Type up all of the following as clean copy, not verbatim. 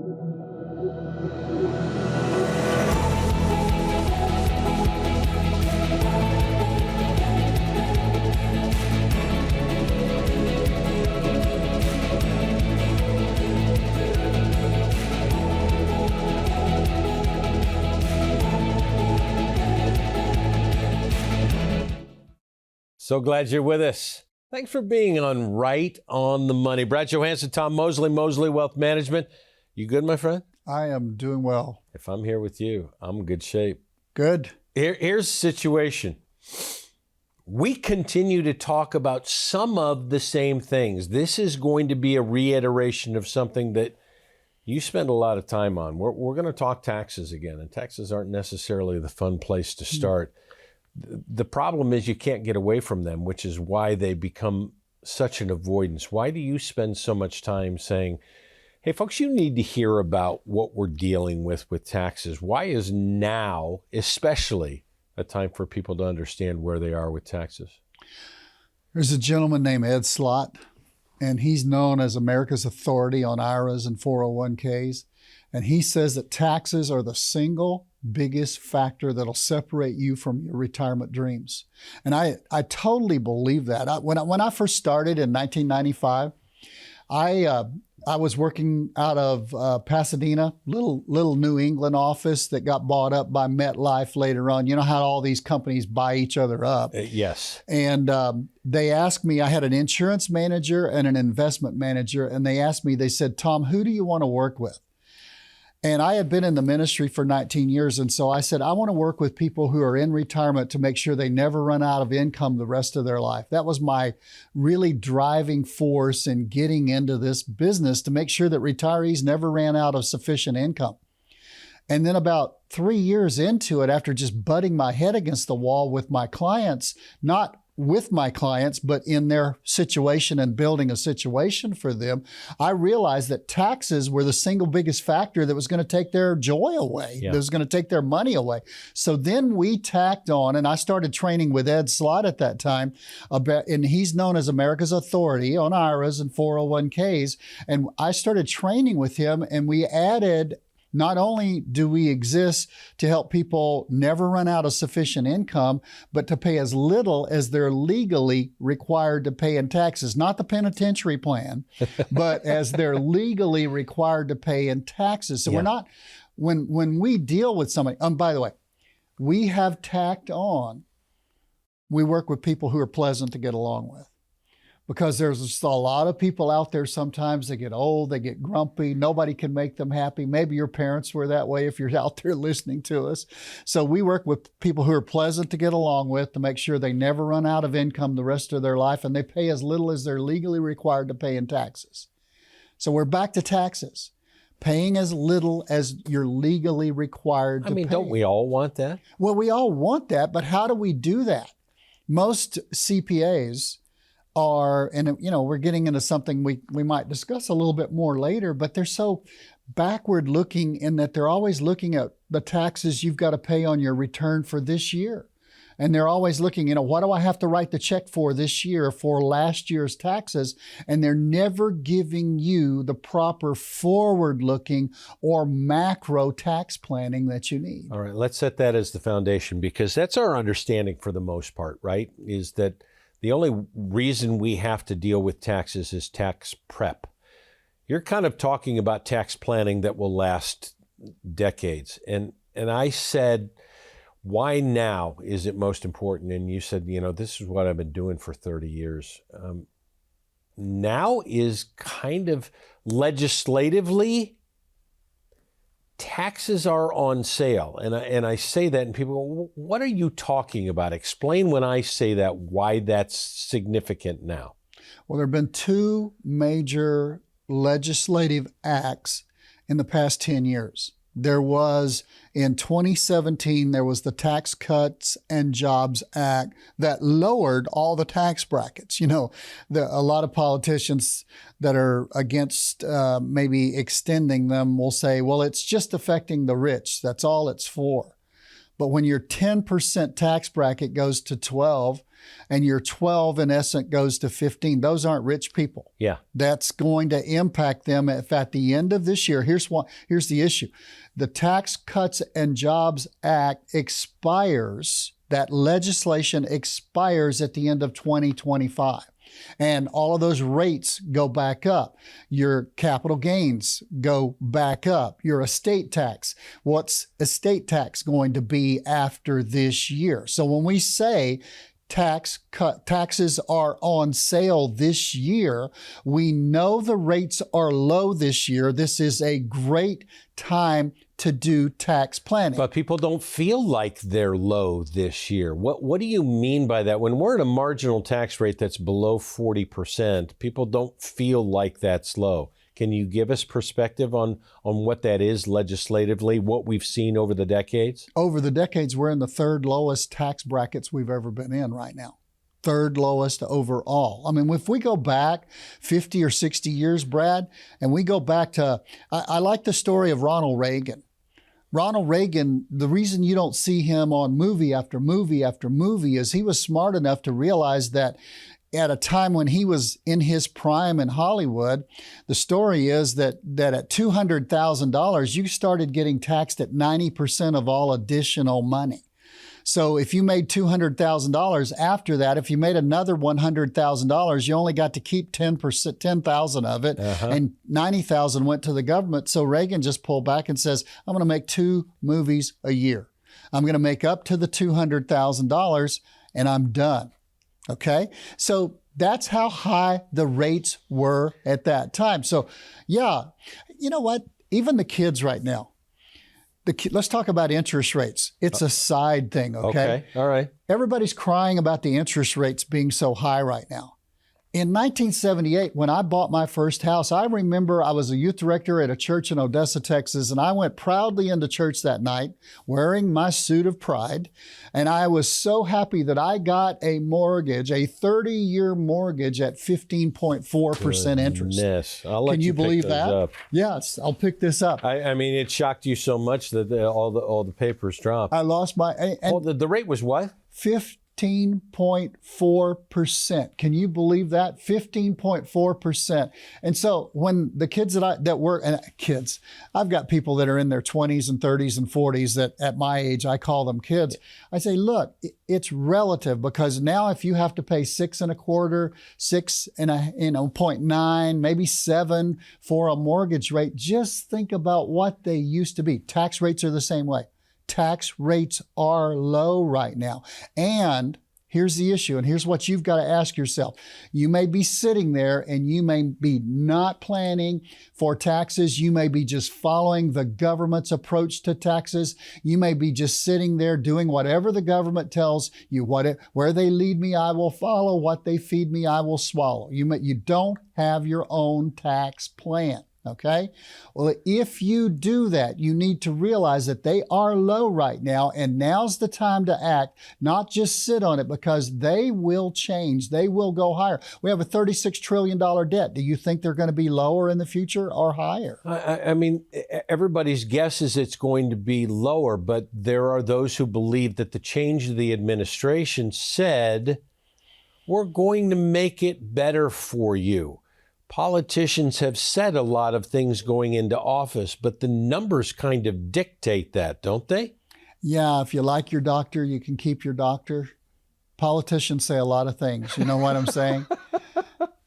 So glad you're with us. Thanks for being on Right on the Money. Brad Johansen, Tom Mosley, Mosley Wealth Management. You good, my friend? I am doing well. If I'm here with you, I'm in good shape. Good. Here's the situation. We continue to talk about some of the same things. This is going to be a reiteration of something that you spend a lot of time on. We're going to talk taxes again, and taxes aren't necessarily the fun place to start. The problem is you can't get away from them, which is why they become such an avoidance. Why do you spend so much time saying, hey, folks, you need to hear about what we're dealing with taxes? Why is now, especially, a time for people to understand where they are with taxes? There's a gentleman named 𝗧𝘅𝗲𝗀𝗺, and he's known as America's authority on IRAs and 401ks. And he says that taxes are the single biggest factor that'll separate you from your retirement dreams. And I totally believe that. When I first started in 1995, I was working out of Pasadena, little New England office that got bought up by MetLife later on. You know how all these companies buy each other up? Yes. And they asked me, I had an insurance manager and an investment manager, and they asked me, they said, Tom, who do you want to work with? And I had been in the ministry for 19 years. And so I said, I want to work with people who are in retirement to make sure they never run out of income the rest of their life. That was my really driving force in getting into this business, to make sure that retirees never ran out of sufficient income. And then about 3 years into it, after just butting my head against the wall with my clients, not with my clients, but in their situation and building a situation for them, I realized that taxes were the single biggest factor that was going to take their joy away, that was going to take their money away. So then we tacked on, and I started training with 𝗧𝘅𝗲𝗀𝗺𝗺 at that time, and he's known as America's authority on IRAs and 401ks. And I started training with him, and we added, not only do we exist to help people never run out of sufficient income, but to pay as little as they're legally required to pay in taxes. Not the penitentiary plan, but as they're legally required to pay in taxes. So we're not, when we deal with somebody, by the way, we have tacked on, we work with people who are pleasant to get along with. Because there's just a lot of people out there, sometimes they get old, they get grumpy, nobody can make them happy. Maybe your parents were that way if you're out there listening to us. So we work with people who are pleasant to get along with, to make sure they never run out of income the rest of their life, and they pay as little as they're legally required to pay in taxes. So we're back to taxes. Paying as little as you're legally required to pay. Don't we all want that? Well, we all want that, but how do we do that? Most CPAs are, and we're getting into something we might discuss a little bit more later, but they're so backward looking in that they're always looking at the taxes you've got to pay on your return for this year. And they're always looking, what do I have to write the check for this year for last year's taxes? And they're never giving you the proper forward-looking or macro tax planning that you need. All right, let's set that as the foundation, because that's our understanding for the most part, right? Is that the only reason we have to deal with taxes is tax prep. You're kind of talking about tax planning that will last decades. And I said, why now is it most important? And you said, this is what I've been doing for 30 years. Now is kind of legislatively, taxes are on sale. And I say that, and people go, what are you talking about? Explain when I say that, why that's significant now. Well, there have been two major legislative acts in the past 10 years. There was, in 2017, there was the Tax Cuts and Jobs Act that lowered all the tax brackets. A lot of politicians that are against maybe extending them will say, well, it's just affecting the rich. That's all it's for. But when your 10% tax bracket goes to 12 and your 12 in essence goes to 15, those aren't rich people. Yeah. That's going to impact them if at the end of this year. Here's the issue. The Tax Cuts and Jobs Act expires. That legislation expires at the end of 2025. And all of those rates go back up. Your capital gains go back up. Your estate tax. What's estate tax going to be after this year? So when we say taxes are on sale this year, we know the rates are low this year. This is a great time to do tax planning. But people don't feel like they're low this year. What do you mean by that? When we're at a marginal tax rate that's below 40%, people don't feel like that's low. Can you give us perspective on what that is legislatively, what we've seen over the decades? Over the decades, we're in the third lowest tax brackets we've ever been in right now. Third lowest overall. I mean, if we go back 50 or 60 years, Brad, and we go back to, I like the story of Ronald Reagan. Ronald Reagan, the reason you don't see him on movie after movie after movie is he was smart enough to realize that at a time when he was in his prime in Hollywood, the story is that at $200,000, you started getting taxed at 90% of all additional money. So if you made $200,000 after that, if you made another $100,000, you only got to keep 10,000 of it, and 90,000 went to the government. So Reagan just pulled back and says, I'm going to make 2 movies a year. I'm going to make up to the $200,000 and I'm done. Okay? So that's how high the rates were at that time. So yeah, you know what? Even the kids right now, let's talk about interest rates. It's a side thing, okay? Okay, all right. Everybody's crying about the interest rates being so high right now. In 1978, when I bought my first house, I remember I was a youth director at a church in Odessa, Texas, and I went proudly into church that night wearing my suit of pride. And I was so happy that I got a mortgage, a 30-year mortgage at 15.4% interest. Yes, I'll let Can you believe pick those that? up. Yes, I'll pick this up. I mean, it shocked you so much that all the papers dropped. I lost my... The rate was what? 15.4%. Can you believe that? 15.4%. And so when the kids that work, and kids, I've got people that are in their 20s and 30s and 40s that at my age, I call them kids. I say, look, it's relative, because now if you have to pay 6.25, 0.9, maybe 7 for a mortgage rate, just think about what they used to be. Tax rates are the same way. Tax rates are low right now. And here's the issue, and here's what you've got to ask yourself. You may be sitting there and you may be not planning for taxes. You may be just following the government's approach to taxes. You may be just sitting there doing whatever the government tells you. Where they lead me, I will follow. What they feed me, I will swallow. You don't have your own tax plan. Okay? Well, if you do that, you need to realize that they are low right now, and now's the time to act, not just sit on it, because they will change. They will go higher. We have a $36 trillion debt. Do you think they're going to be lower in the future or higher? I mean, everybody's guess is it's going to be lower, but there are those who believe that the change of the administration said, we're going to make it better for you. Politicians have said a lot of things going into office, but the numbers kind of dictate that, don't they? Yeah, if you like your doctor, you can keep your doctor. Politicians say a lot of things. You know what I'm saying?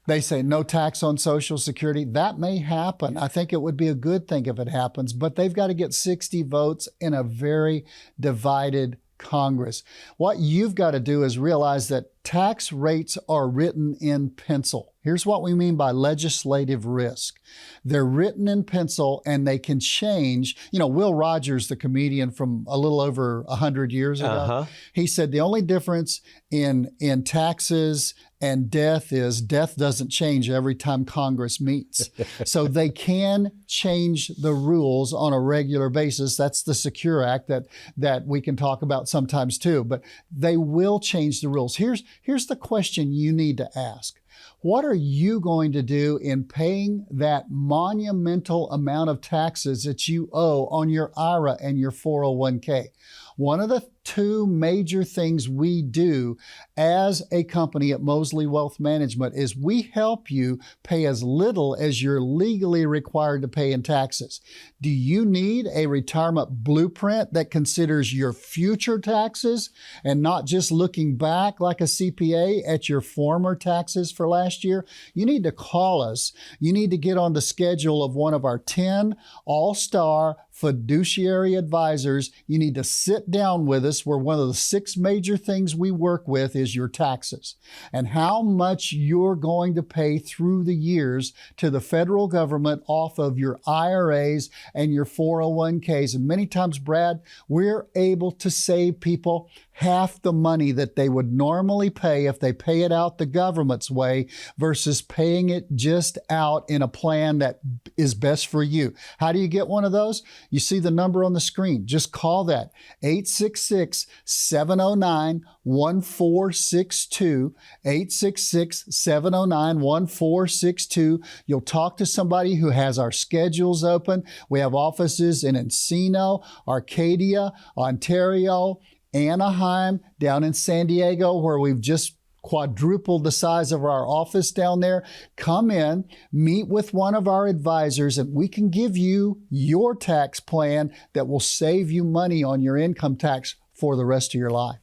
They say no tax on Social Security. That may happen. I think it would be a good thing if it happens, but they've got to get 60 votes in a very divided Congress. What you've got to do is realize that tax rates are written in pencil. Here's what we mean by legislative risk. They're written in pencil and they can change. You know, Will Rogers, the comedian from a little over 100 years ago, he said the only difference in taxes and death is death doesn't change every time Congress meets. So they can change the rules on a regular basis. That's the Secure Act that we can talk about sometimes too, but they will change the rules. Here's the question you need to ask. What are you going to do in paying that monumental amount of taxes that you owe on your IRA and your 401k? One of the two major things we do as a company at Mosley Wealth Management is we help you pay as little as you're legally required to pay in taxes. Do you need a retirement blueprint that considers your future taxes and not just looking back like a CPA at your former taxes for last year? You need to call us. You need to get on the schedule of one of our 10 all-star fiduciary advisors. You need to sit down with us, where one of the 6 major things we work with is your taxes and how much you're going to pay through the years to the federal government off of your IRAs and your 401ks. And many times, Brad, we're able to save people half the money that they would normally pay if they pay it out the government's way versus paying it just out in a plan that is best for you. How do you get one of those? You see the number on the screen. Just call that 866-709-1462, 866-709-1462. You'll talk to somebody who has our schedules open. We have offices in Encino, Arcadia, Ontario, Anaheim, down in San Diego, where we've just quadrupled the size of our office down there. Come in, meet with one of our advisors, and we can give you your tax plan that will save you money on your income tax for the rest of your life.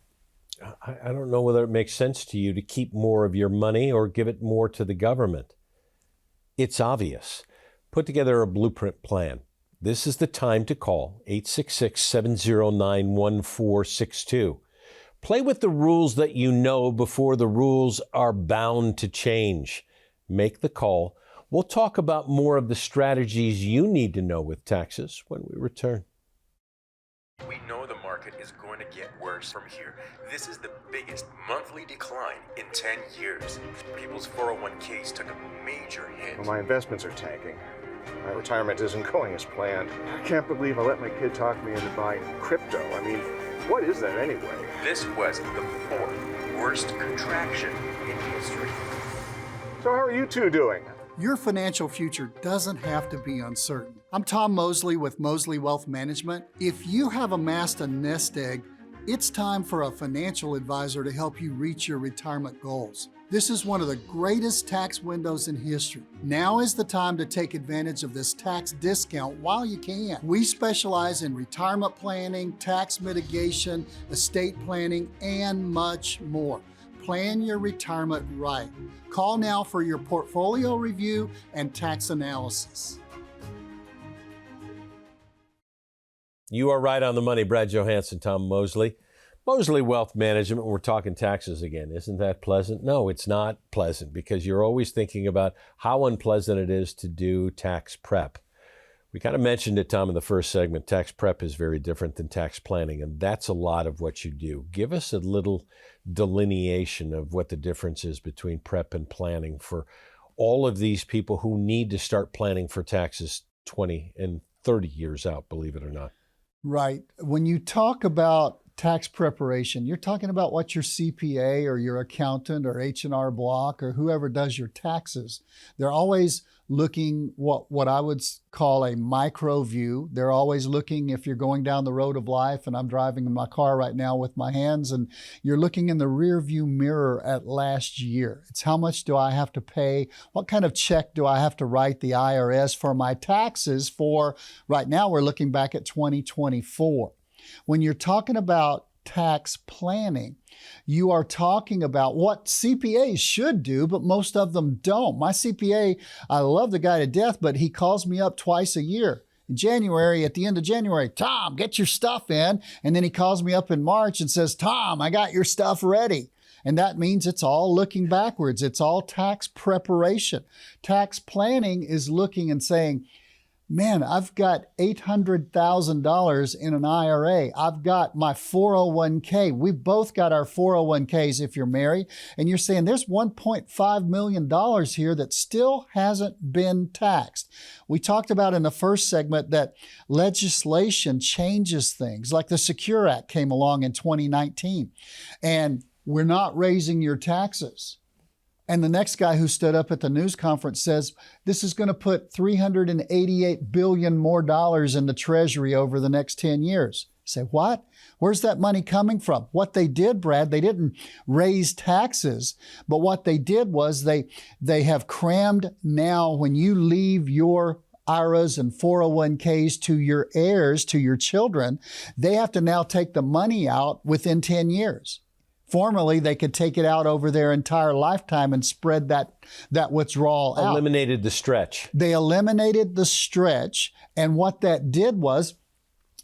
I don't know whether it makes sense to you to keep more of your money or give it more to the government. It's obvious. Put together a blueprint plan. This is the time to call 866-709-1462. Play with the rules that you know before the rules are bound to change. Make the call. We'll talk about more of the strategies you need to know with taxes when we return. We know the market is going to get worse from here. This is the biggest monthly decline in 10 years. People's 401ks took a major hit. Well, my investments are tanking. My retirement isn't going as planned. I can't believe I let my kid talk me into buying crypto. I mean, what is that anyway? This was the 4th worst contraction in history. So how are you two doing? Your financial future doesn't have to be uncertain. I'm Tom Mosley with Mosley Wealth Management. If you have amassed a nest egg, it's time for a financial advisor to help you reach your retirement goals. This is one of the greatest tax windows in history. Now is the time to take advantage of this tax discount while you can. We specialize in retirement planning, tax mitigation, estate planning, and much more. Plan your retirement right. Call now for your portfolio review and tax analysis. You are right on the money. Brad Johansen, Tom Mosley. Mosley Wealth Management, we're talking taxes again. Isn't that pleasant? No, it's not pleasant because you're always thinking about how unpleasant it is to do tax prep. We kind of mentioned it, Tom, in the first segment. Tax prep is very different than tax planning, and that's a lot of what you do. Give us a little delineation of what the difference is between prep and planning for all of these people who need to start planning for taxes 20 and 30 years out, believe it or not. Right. When you talk about tax preparation, you're talking about what your CPA or your accountant or H&R Block or whoever does your taxes. They're always looking what I would call a micro view. They're always looking, if you're going down the road of life, and I'm driving in my car right now with my hands, and you're looking in the rear view mirror at last year. It's how much do I have to pay? What kind of check do I have to write the IRS for my taxes for? Right now, we're looking back at 2024. When you're talking about tax planning, you are talking about what CPAs should do, but most of them don't. My CPA, I love the guy to death, but he calls me up twice a year. In January, at the end of January, Tom, get your stuff in. And then he calls me up in March and says, Tom, I got your stuff ready. And that means it's all looking backwards. It's all tax preparation. Tax planning is looking and saying, man, I've got $800,000 in an IRA. I've got my 401k. We've both got our 401ks if you're married. And you're saying there's $1.5 million here that still hasn't been taxed. We talked about in the first segment that legislation changes things. Like the Secure Act came along in 2019. And we're not raising your taxes. And the next guy who stood up at the news conference says, this is going to put $388 billion more in the Treasury over the next 10 years. You say, what? Where's that money coming from? What they did, Brad, they didn't raise taxes, but what they did was they have crammed now when you leave your IRAs and 401ks to your heirs, to your children, they have to now take the money out within 10 years. Formerly, they could take it out over their entire lifetime and spread that withdrawal out. Eliminated the stretch. They eliminated the stretch, and what that did was,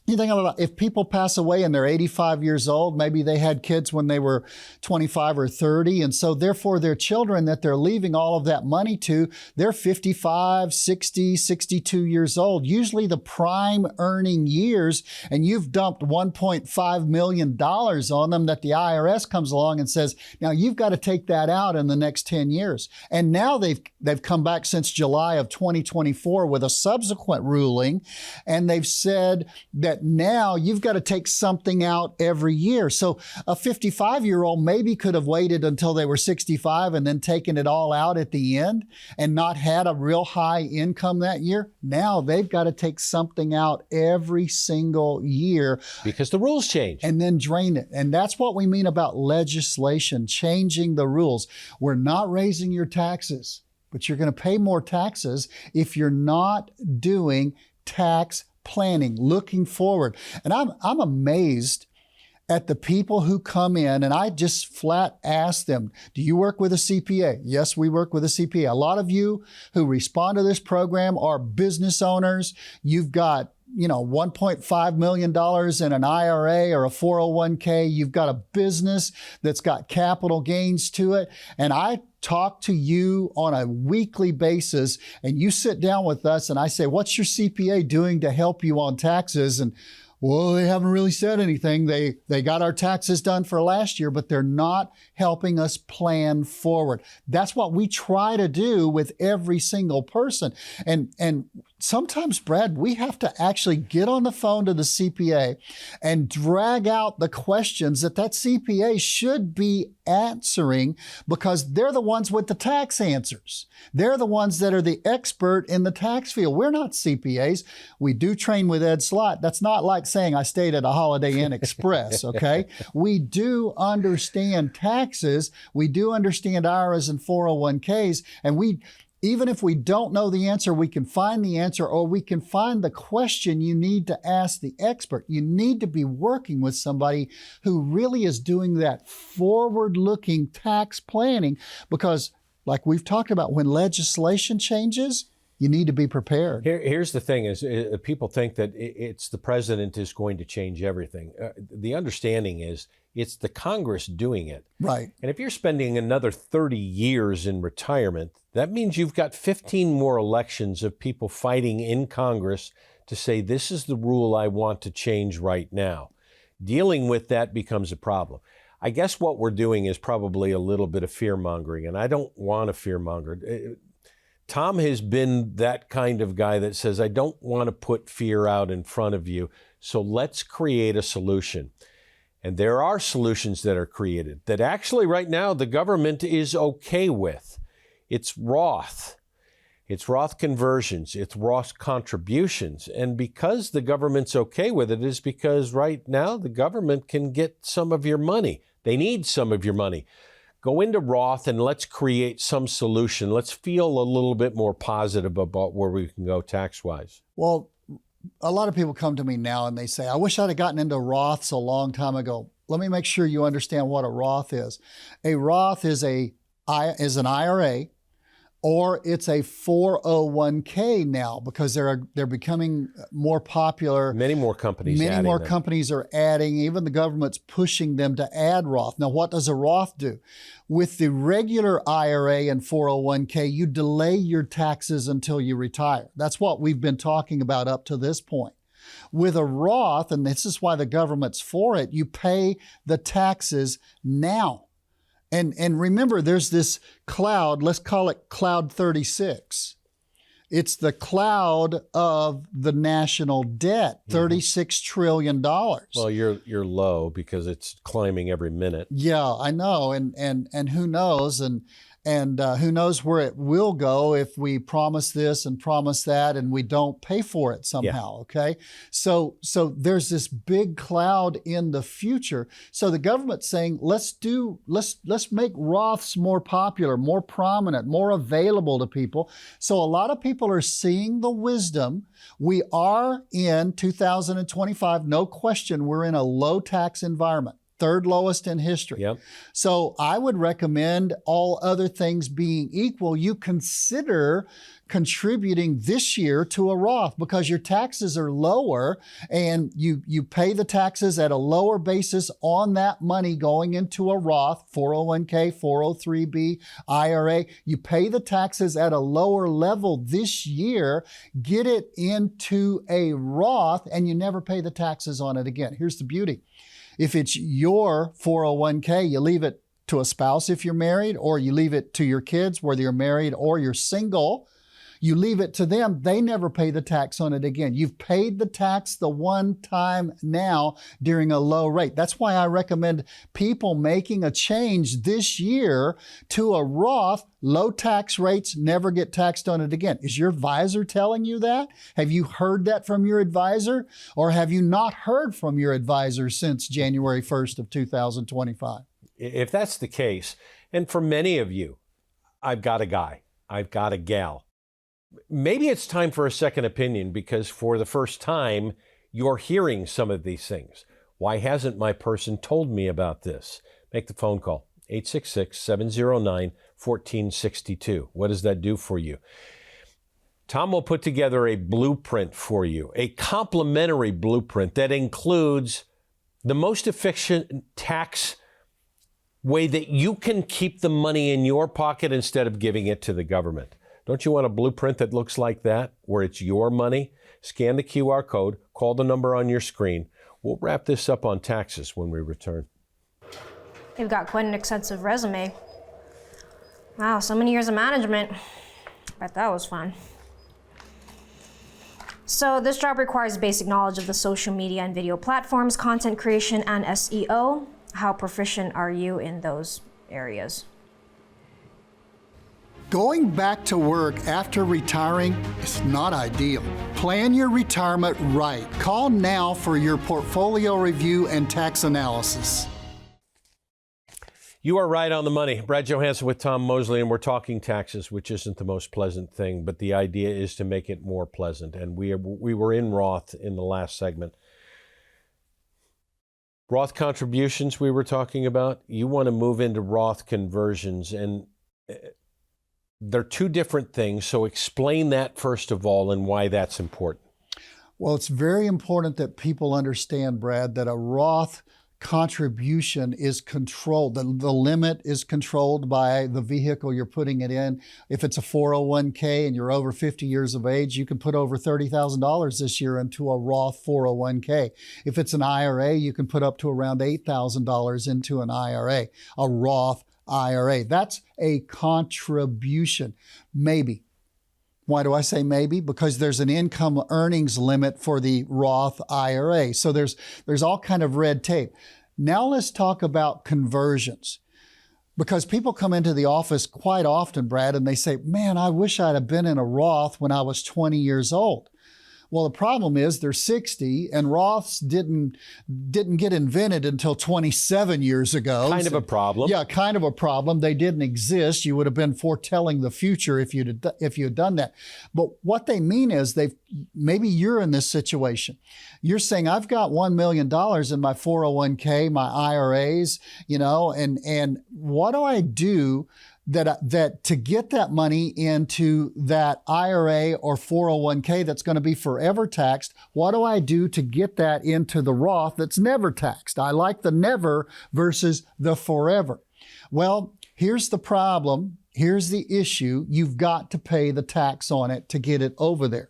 you think about if people pass away and they're 85 years old, maybe they had kids when they were 25 or 30, and so therefore their children that they're leaving all of that money to, they're 55, 60, 62 years old, usually the prime earning years, and you've dumped $1.5 million on them that the IRS comes along and says, now you've got to take that out in the next 10 years. And now they've come back since July of 2024 with a subsequent ruling, and they've said that now you've got to take something out every year. So a 55-year-old maybe could have waited until they were 65 and then taken it all out at the end and not had a real high income that year. Now they've got to take something out every single year. Because the rules change. And then drain it. And that's what we mean about legislation, changing the rules. We're not raising your taxes, but you're going to pay more taxes if you're not doing tax planning, looking forward. And I'm amazed at the people who come in, and I just flat ask them, do you work with a CPA? Yes, we work with a CPA. A lot of you who respond to this program are business owners. You've got $1.5 million in an IRA or a 401k. You've got a business that's got capital gains to it. And I talk to you on a weekly basis, and you sit down with us and I say, what's your CPA doing to help you on taxes? And well, they haven't really said anything. They got our taxes done for last year, but they're not helping us plan forward. That's what we try to do with every single person. And sometimes, Brad, we have to actually get on the phone to the CPA and drag out the questions that CPA should be answering, because they're the ones with the tax answers. They're the ones that are the expert in the tax field. We're not CPAs. We do train with Ed Slott. That's not like saying I stayed at a Holiday Inn Express, okay? We do understand taxes. We do understand IRAs and 401ks, and even if we don't know the answer, we can find the answer, or we can find the question you need to ask the expert. You need to be working with somebody who really is doing that forward-looking tax planning, because like we've talked about, when legislation changes, you need to be prepared. Here's the thing is people think that it's the president is going to change everything. The understanding is it's the Congress doing it. Right. And if you're spending another 30 years in retirement, that means you've got 15 more elections of people fighting in Congress to say, this is the rule I want to change right now. Dealing with that becomes a problem. I guess what we're doing is probably a little bit of fear-mongering, and I don't want to fear-monger. Tom has been that kind of guy that says, I don't want to put fear out in front of you, so let's create a solution. And there are solutions that are created that actually right now the government is okay with. It's Roth. It's Roth Conversions. It's ROTH Contributions. And because the government's okay with it is because right now the government can get some of your money. They need some of your money. Go into Roth and let's create some solution. Let's feel a little bit more positive about where we can go tax-wise. Well, a lot of people come to me now and they say, I wish I'd have gotten into Roths a long time ago. Let me make sure you understand what a Roth is. A Roth is an IRA, or it's a 401k now, because they're becoming more popular. Many more companies are adding, even the government's pushing them to add Roth. Now, what does a Roth do? With the regular IRA and 401k, you delay your taxes until you retire. That's what we've been talking about up to this point. With a Roth, and this is why the government's for it, you pay the taxes now. And remember, there's this cloud, let's call it Cloud 36. It's the cloud of the national debt, $36 trillion. Well, you're low because it's climbing every minute. Yeah, I know. And who knows? And And who knows where it will go if we promise this and promise that and we don't pay for it somehow, okay? So there's this big cloud in the future. So the government's saying, let's make Roths more popular, more prominent, more available to people. So a lot of people are seeing the wisdom. We are in 2025, no question, we're in a low tax environment. Third lowest in history. Yep. So I would recommend, all other things being equal, you consider contributing this year to a Roth, because your taxes are lower and you pay the taxes at a lower basis on that money going into a Roth, 401k, 403b, IRA. You pay the taxes at a lower level this year, get it into a Roth, and you never pay the taxes on it again. Here's the beauty. If it's your 401k, you leave it to a spouse if you're married, or you leave it to your kids, whether you're married or you're single. You leave it to them, they never pay the tax on it again. You've paid the tax the one time now during a low rate. That's why I recommend people making a change this year to a Roth. Low tax rates, never get taxed on it again. Is your advisor telling you that? Have you heard that from your advisor? Or have you not heard from your advisor since January 1st of 2025? If that's the case, and for many of you, I've got a guy, I've got a gal. Maybe it's time for a second opinion, because for the first time, you're hearing some of these things. Why hasn't my person told me about this? Make the phone call, 866-709-1462. What does that do for you? Tom will put together a blueprint for you, a complimentary blueprint that includes the most efficient tax way that you can keep the money in your pocket instead of giving it to the government. Don't you want a blueprint that looks like that, where it's your money? Scan the QR code, call the number on your screen. We'll wrap this up on taxes when we return. You've got quite an extensive resume. Wow, so many years of management. Bet that was fun. So this job requires basic knowledge of the social media and video platforms, content creation, and SEO. How proficient are you in those areas? Going back to work after retiring is not ideal. Plan your retirement right. Call now for your portfolio review and tax analysis. You are right on the money. Brad Johansen with Tom Mosley, and we're talking taxes, which isn't the most pleasant thing, but the idea is to make it more pleasant. And we were in Roth in the last segment. Roth contributions we were talking about, you want to move into Roth conversions, and they're two different things. So explain that first of all and why that's important. Well, it's very important that people understand, Brad, that a Roth contribution is controlled. The limit is controlled by the vehicle you're putting it in. If it's a 401k and you're over 50 years of age, you can put over $30,000 this year into a Roth 401k. If it's an IRA, you can put up to around $8,000 into an IRA, a Roth IRA. That's a contribution. Maybe. Why do I say maybe? Because there's an income earnings limit for the Roth IRA. So there's all kind of red tape. Now let's talk about conversions. Because people come into the office quite often, Brad, and they say, man, I wish I'd have been in a Roth when I was 20 years old. Well, the problem is they're 60, and Roths didn't get invented until 27 years ago. Kind of a problem. Yeah, kind of a problem. They didn't exist. You would have been foretelling the future if you had done that. But what they mean is maybe you're in this situation. You're saying, I've got $1 million in my 401k, my IRAs, and what do I do that to get that money into that IRA or 401k that's going to be forever taxed? What do I do to get that into the Roth that's never taxed? I like the never versus the forever. Well, here's the problem. Here's the issue. You've got to pay the tax on it to get it over there.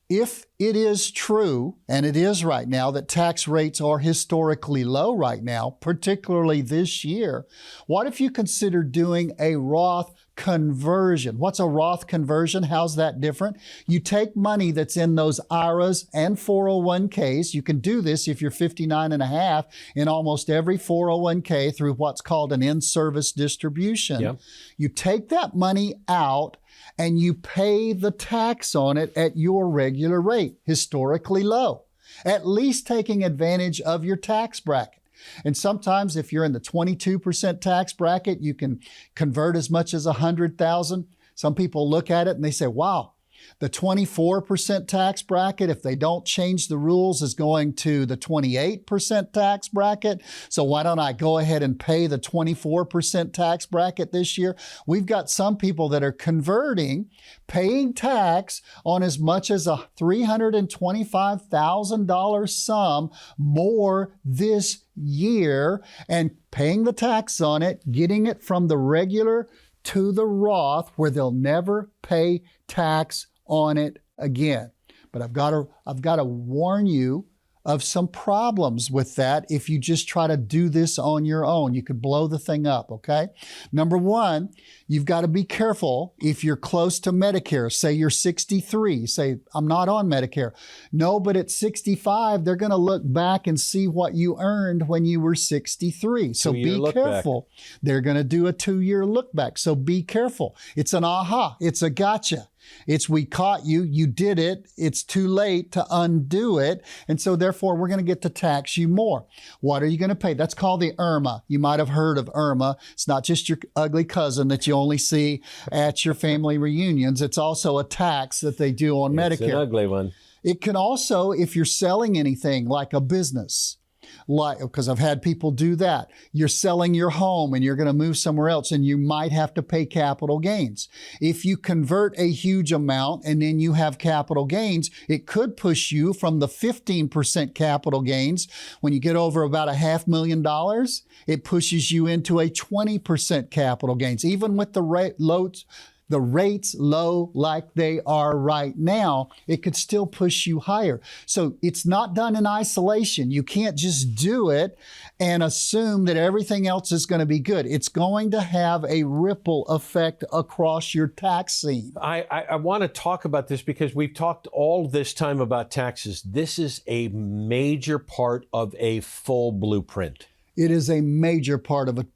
If it is true, and it is right now, that tax rates are historically low right now, particularly this year, what if you consider doing a Roth conversion. What's a Roth conversion? How's that different? You take money that's in those IRAs and 401ks. You can do this if you're 59 and a half in almost every 401k through what's called an in-service distribution. Yep. You take that money out and you pay the tax on it at your regular rate, historically low, at least taking advantage of your tax bracket. And sometimes if you're in the 22% tax bracket, you can convert as much as $100,000. Some people look at it and they say, wow, the 24% tax bracket, if they don't change the rules, is going to the 28% tax bracket. So why don't I go ahead and pay the 24% tax bracket this year? We've got some people that are converting, paying tax on as much as a $325,000 sum more this year and paying the tax on it, getting it from the regular to the Roth where they'll never pay tax on it again. But I've got to warn you of some problems with that if you just try to do this on your own. You could blow the thing up, okay? Number one, you've got to be careful if you're close to Medicare. Say you're 63. Say, I'm not on Medicare. No, but at 65, they're going to look back and see what you earned when you were 63. So be careful. They're going to do a 2-year look back. So be careful. It's an aha. It's a gotcha. It's we caught you, you did it, it's too late to undo it, and so therefore we're going to get to tax you more. What are you going to pay? That's called the 𝗬𝗲. You might have heard of 𝗬𝗲. It's not just your ugly cousin that you only see at your family reunions. It's also a tax that they do on Medicare. It's an ugly one. It can also, if you're selling anything like a business, because I've had people do that. You're selling your home and you're going to move somewhere else and you might have to pay capital gains. If you convert a huge amount and then you have capital gains, it could push you from the 15% capital gains. When you get over about $500,000, it pushes you into a 20% capital gains. Even with the rates low like they are right now, it could still push you higher. So it's not done in isolation. You can't just do it and assume that everything else is going to be good. It's going to have a ripple effect across your tax scene. I want to talk about this because we've talked all this time about taxes. This is a major part of a full blueprint. It is a major part of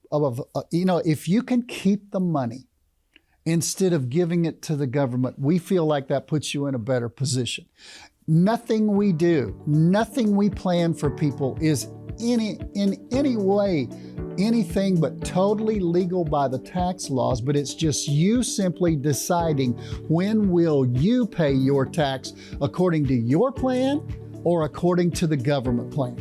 if you can keep the money instead of giving it to the government, we feel like that puts you in a better position. Nothing we do, nothing we plan for people is in any way anything but totally legal by the tax laws, but it's just you simply deciding when will you pay your tax according to your plan or according to the government plan.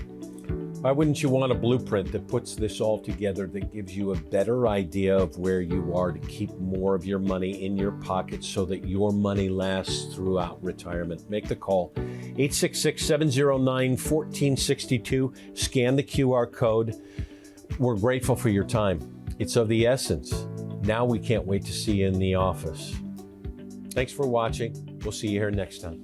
Why wouldn't you want a blueprint that puts this all together, that gives you a better idea of where you are to keep more of your money in your pocket so that your money lasts throughout retirement? Make the call, 866-709-1462. Scan the QR code. We're grateful for your time. It's of the essence. Now we can't wait to see you in the office. Thanks for watching. We'll see you here next time.